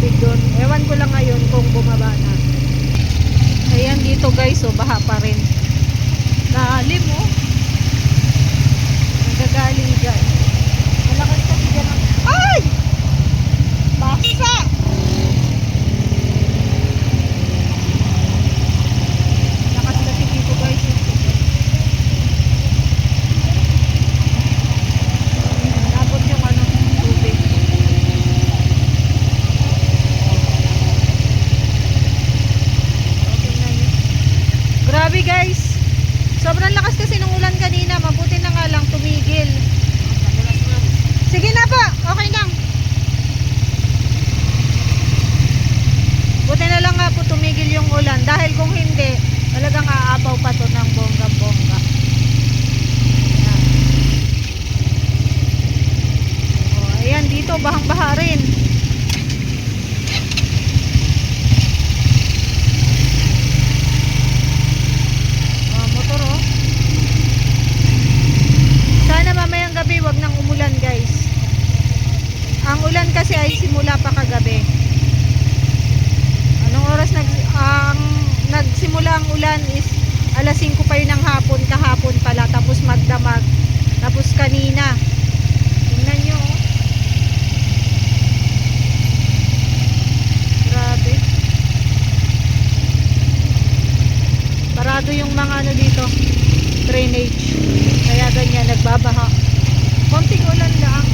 tubig doon. Ewan ko lang ngayon kung bumaba na. Ayan dito guys, oh, baha pa rin. Lalim oh. Nagagaling dyan. Malakas kasi dyan ang... Ay! Basa! Lakas kasi dito guys. Napot yung ano, tubig. Grabe guys. Sobrang lakas kasi ng ulan kanina. Mabuti na nga lang tumigil. Sige na po. Okay lang. Buti na lang nga po tumigil yung ulan. Dahil kung hindi, talagang aapaw pa to ng bongga-bongga. Ayan. Oh, ayan dito. Bahang-baha rin. Wag nang umulan guys. Ang ulan kasi ay simula pa kagabi. Anong oras nagsimula ang ulan is alas 5 pa yun ng hapon, kahapon pala, tapos magdamag, tapos kanina. Tingnan nyo oh. Grabe. Parado yung mga ano dito, drainage, kaya ganyan nagbabaha. Konting ulan lang.